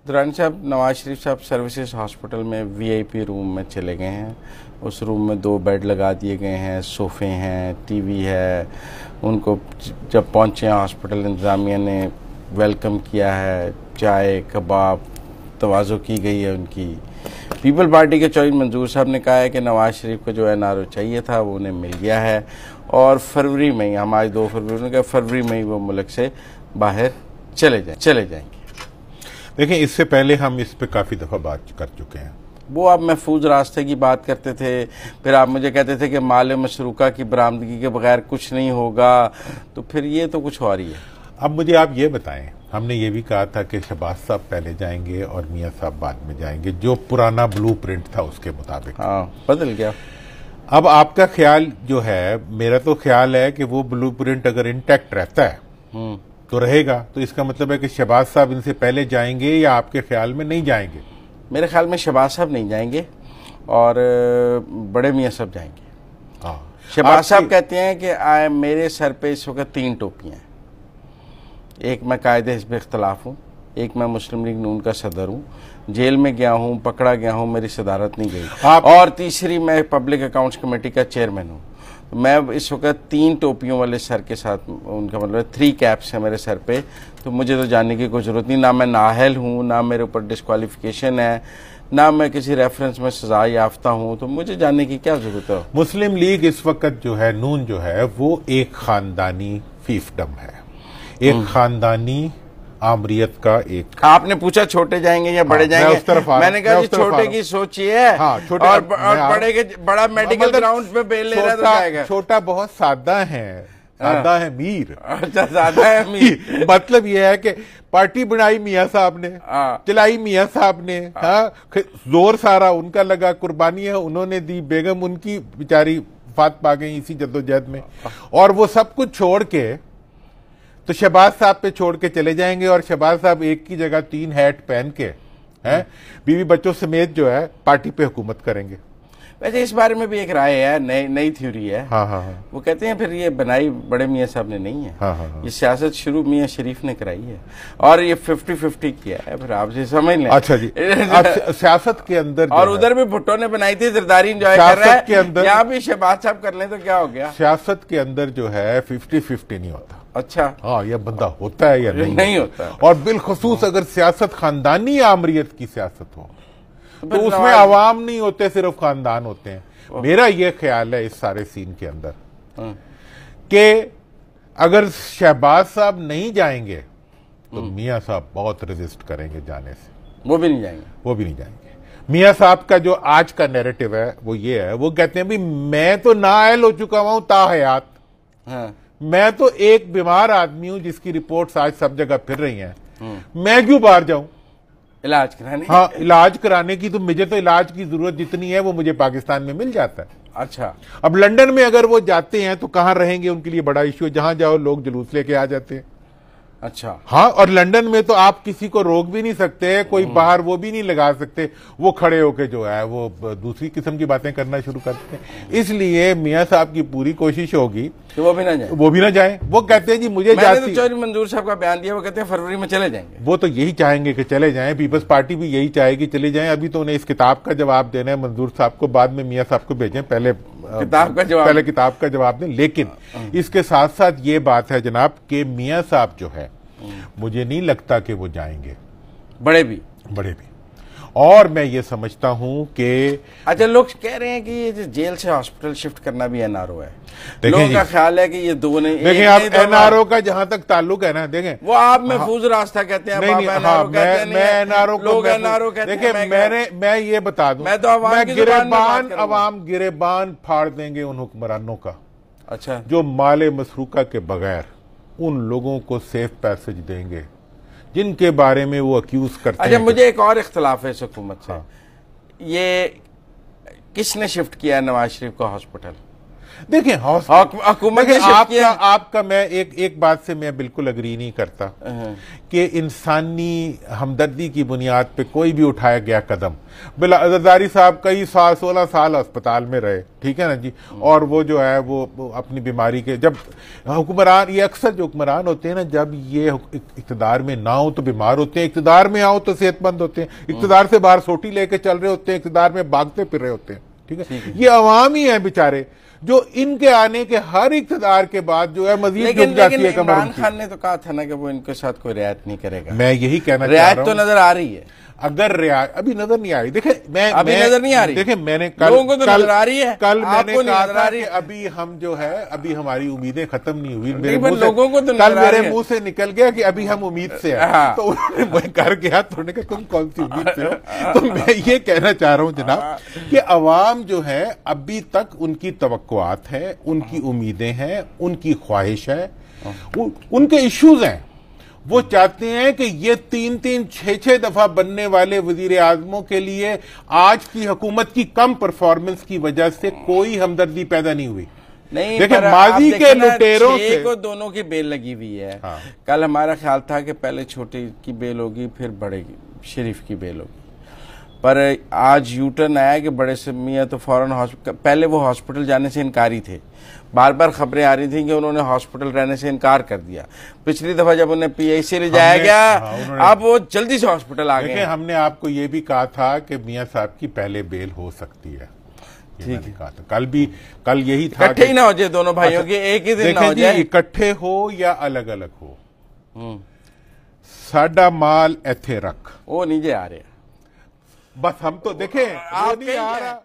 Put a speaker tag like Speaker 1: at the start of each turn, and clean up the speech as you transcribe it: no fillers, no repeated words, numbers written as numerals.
Speaker 1: दुरानी साहब नवाज शरीफ साहब services hospital में वीआईपी रूम में चले गए हैं। उस रूम में 2 बेड लगा दिए गए हैं, सोफ़े हैं, टीवी है। उनको जब पहुंचे हॉस्पिटल इंतज़ामिया ने वेलकम किया है, चाय कबाब तवाज़ो की गई है उनकी। पीपल पार्टी के चौधरी मंजूर साहब ने कहा है कि नवाज शरीफ को जो एनआरओ चाहिए था वो उन्हें मिल गया है और फरवरी में ही, हम आज 2 फरवरी में, फरवरी में ही वो मुल्क से बाहर चले जाएंगे।
Speaker 2: देखिए, इससे पहले हम इस पे काफ़ी दफ़ा बात कर चुके हैं।
Speaker 1: वो आप महफूज रास्ते की बात करते थे, फिर आप मुझे कहते थे कि माल मशरूका की बरामदगी के बगैर कुछ नहीं होगा, तो फिर ये तो कुछ और ही है।
Speaker 2: अब मुझे आप ये बताएं, हमने ये भी कहा था कि शहबाज साहब पहले जाएंगे और मियां साहब बाद में जाएंगे, जो पुराना ब्लूप्रिंट था उसके मुताबिक।
Speaker 1: हाँ, बदल गया।
Speaker 2: अब आपका ख्याल जो है, मेरा तो ख्याल है कि वो ब्लूप्रिंट अगर इंटैक्ट रहता है तो रहेगा, तो इसका मतलब है कि शहबाज साहब इनसे पहले जाएंगे या आपके ख्याल में नहीं जाएंगे?
Speaker 1: मेरे ख्याल में शहबाज साहब नहीं जाएंगे और बड़े मियां साहब जाएंगे। शहबाज साहब कहते हैं कि मेरे सर पे इस वक्त 3 टोपियां हैं। एक मैं कायदे हिज़्ब इख्तिलाफ हूँ, एक मैं मुस्लिम लीग नून का सदर हूँ, जेल में गया हूँ, पकड़ा गया हूँ, मेरी सदारत नहीं गई, और तीसरी मैं पब्लिक अकाउंट्स कमेटी का चेयरमैन हूँ। मैं इस वक्त 3 टोपियों वाले सर के साथ, उनका मतलब 3 कैप्स है मेरे सर पे, तो मुझे तो जानने की कोई ज़रूरत नहीं। ना मैं नाअहल हूँ, ना मेरे ऊपर डिस्क्वालिफिकेशन है, ना मैं किसी रेफरेंस में सजा याफ्ता हूँ, तो मुझे जानने की क्या जरूरत है।
Speaker 2: मुस्लिम लीग इस वक्त जो है, नून जो है, वो एक खानदानी फीफडम है, एक खानदानी आमरीत का एक।
Speaker 1: आपने पूछा छोटे जाएंगे या बड़े जाएंगे, मैंने कहा छोटे की सोचिए और बड़े के बड़ा मेडिकल ग्राउंड पे बेल ले रहा तो जाएगा।
Speaker 2: छोटा बहुत सादा है, सादा है मीर।
Speaker 1: अच्छा, सादा है मीर।
Speaker 2: मतलब यह है कि पार्टी बनाई मियां साहब ने, चलाई मियां साहब ने, जोर सारा उनका लगा, कुर्बानियां उन्होंने दी, बेगम उनकी बेचारी फात पा गई इसी जद्दोजहद में, और वो सब कुछ छोड़ के तो शहबाज साहब पे छोड़ के चले जाएंगे। और शहबाज साहब एक की जगह 3 हैट पहन के हैं, बीवी बच्चों समेत जो है पार्टी पे हुकूमत करेंगे।
Speaker 1: वैसे इस बारे में भी एक राय है, नई थ्योरी है।
Speaker 2: हाँ।
Speaker 1: वो कहते हैं फिर ये बनाई बड़े मियां साहब ने नहीं है।
Speaker 2: हाँ।
Speaker 1: ये सियासत शुरू मियां शरीफ ने कराई है और ये 50-50 किया है, फिर आप जी समझ लें।
Speaker 2: अच्छा जी। सियासत के अंदर
Speaker 1: और उधर भी भुट्टो ने बनाई थी, जरदारी एंजॉय कर रहा है,
Speaker 2: के अंदर
Speaker 1: यहाँ भी शहबाज साहब कर लें तो क्या हो गया।
Speaker 2: सियासत के अंदर जो है 50-50 नहीं होता।
Speaker 1: अच्छा,
Speaker 2: हाँ, यह बंदा होता है या
Speaker 1: नहीं होता।
Speaker 2: और बिलखसूस अगर सियासत खानदानी आमरीत की सियासत हो तो उसमें आवाम नहीं होते, सिर्फ खानदान होते हैं। मेरा यह ख्याल है इस सारे सीन के अंदर कि अगर शहबाज साहब नहीं जाएंगे तो मियां साहब बहुत रेजिस्ट करेंगे जाने से,
Speaker 1: वो भी नहीं जाएंगे।
Speaker 2: मियां साहब का जो आज का नैरेटिव है वो ये है, वो कहते हैं भी मैं तो नाअहल हो चुका हूं ताहयात, मैं तो एक बीमार आदमी हूं जिसकी रिपोर्ट्स आज सब जगह फिर रही हैं, मैं क्यों बाहर जाऊं
Speaker 1: इलाज कराने।
Speaker 2: हाँ, इलाज कराने की तो मुझे तो इलाज की जरूरत जितनी है वो मुझे पाकिस्तान में मिल जाता है।
Speaker 1: अच्छा, अब
Speaker 2: लंदन में अगर वो जाते हैं तो कहां रहेंगे, उनके लिए बड़ा इश्यू है, जहां जाओ लोग जुलूस लेके आ जाते हैं।
Speaker 1: अच्छा,
Speaker 2: हाँ, और लंदन में तो आप किसी को रोक भी नहीं सकते, कोई बाहर वो भी नहीं लगा सकते, वो खड़े होके जो है वो दूसरी किस्म की बातें करना शुरू करते हैं। इसलिए मियां साहब की पूरी कोशिश होगी
Speaker 1: कि वो भी ना जाए।
Speaker 2: वो कहते हैं जी मुझे
Speaker 1: तो चौधरी मंजूर साहब का बयान दिया, वो कहते हैं फरवरी में चले जाएंगे।
Speaker 2: वो तो यही चाहेंगे कि चले जाएं, पीपल्स पार्टी भी यही चाहेगी चले जाएं। अभी तो उन्हें इस किताब का जवाब देना है मंजूर साहब को, बाद में मियां साहब को भेजें, पहले किताब का जवाब दें। लेकिन इसके साथ साथ ये बात है जनाब कि मियां साहब जो है, मुझे नहीं लगता कि वो जाएंगे,
Speaker 1: बड़े भी।
Speaker 2: और मैं ये समझता हूं कि
Speaker 1: अच्छा, लोग कह रहे हैं कि ये जेल से हॉस्पिटल शिफ्ट करना भी एनआरओ है। लोगों का ख्याल है कि ये दो नहीं।
Speaker 2: देखें, आप एनआरओ का जहां तक ताल्लुक है ना, देखें
Speaker 1: वो आप महफूज रास्ता कहते हैं।
Speaker 2: मैं एनआरओ
Speaker 1: लोग एनआरओ कहते हैं।
Speaker 2: देखिए, मैं ये बता दूं, मैं गिरेबान फाड़ देंगे उन हुक्मरानों का,
Speaker 1: अच्छा, जो
Speaker 2: माले मसरूका के बगैर उन लोगों को सेफ पैसेज देंगे जिनके बारे में वो अक्यूज करते हैं।
Speaker 1: अच्छा, मुझे एक और इख्तलाफ है इस हुकूमत से। ये किसने शिफ्ट किया है नवाज शरीफ का हॉस्पिटल?
Speaker 2: देखिए
Speaker 1: हुकूमत ने
Speaker 2: आपका मैं एक बात से मैं बिल्कुल अग्री नहीं करता कि इंसानी हमदर्दी की बुनियाद पे कोई भी उठाया गया कदम। बिला जरदारी साहब कई साल 16 साल अस्पताल में रहे, ठीक है ना जी, और वो जो है वो अपनी बीमारी के जब हुक्मरान, ये अक्सर जो हुक्मरान होते हैं ना, जब ये इक्तदार में ना हो तो बीमार होते हैं, इक्तदार में आओ तो सेहतमंद होते हैं, इक्तदार से बाहर सोटी लेके चल रहे होते हैं, इक्तदार में भागते फिर रहे होते हैं, ठीक है। ये अवाम ही है बेचारे जो इनके आने के हर इक्तदार के बाद जो है मजीद झुक जाती है।
Speaker 1: इमरान खान ने तो कहा था ना कि वो इनके साथ कोई रियायत नहीं करेगा।
Speaker 2: मैं यही कहना चाह
Speaker 1: रियायत तो नजर आ रही है,
Speaker 2: अगर रियायत अभी नजर नहीं आ रही। देखे
Speaker 1: अभी नजर नहीं आ रही।
Speaker 2: देखे मैंने
Speaker 1: लोगों को तो नजर आ रही है,
Speaker 2: कल मैंने कहा था कि अभी हम जो है अभी हमारी उम्मीदें खत्म नहीं हुई।
Speaker 1: लोगों को तो
Speaker 2: कल मेरे मुंह से निकल गया कि अभी हम उम्मीद से हैं। तो उन्होंने कर गया तो उन्होंने कहा तुम कौन सी उम्मीद से हो। तो मैं ये कहना चाह रहा हूं जनाब कि अवाम जो है अभी तक उनकी तवक्कुआत है, उनकी उम्मीदें हैं, उनकी ख्वाहिश है, उनके इश्यूज हैं। वो चाहते हैं कि ये 3-3, 6-6 दफा बनने वाले वजीर आजमों के लिए आज की हुकूमत की कम परफॉर्मेंस की वजह से कोई हमदर्दी पैदा नहीं हुई।
Speaker 1: नहीं,
Speaker 2: देखिए माजी के लुटेरों से
Speaker 1: को दोनों की बेल लगी हुई है। हाँ। कल हमारा ख्याल था कि पहले छोटे की बेल होगी, फिर बड़े शरीफ की बेल होगी, पर आज यूटर्न आया कि बड़े से मियाँ तो फौरन हॉस्पिटल, पहले वो हॉस्पिटल जाने से इनकारी थे, बार बार खबरें आ रही थी कि उन्होंने हॉस्पिटल रहने से इनकार कर दिया। पिछली दफा जब उन्हें पीआईसी ले जाया गया, अब वो जल्दी से हॉस्पिटल आ गए।
Speaker 2: हमने आपको ये भी कहा था कि मियाँ साहब की पहले बेल हो सकती है, ठीक है। कहा था कल यही था,
Speaker 1: इकट्ठे ही ना हो जाए दोनों भाइयों के, एक ही दिन ना हो जाए,
Speaker 2: इकट्ठे हो या अलग अलग हो, साडा माल एथे रख,
Speaker 1: वो नीचे आ रहे,
Speaker 2: बस हम तो देखें,
Speaker 1: आप नहीं आ रहा।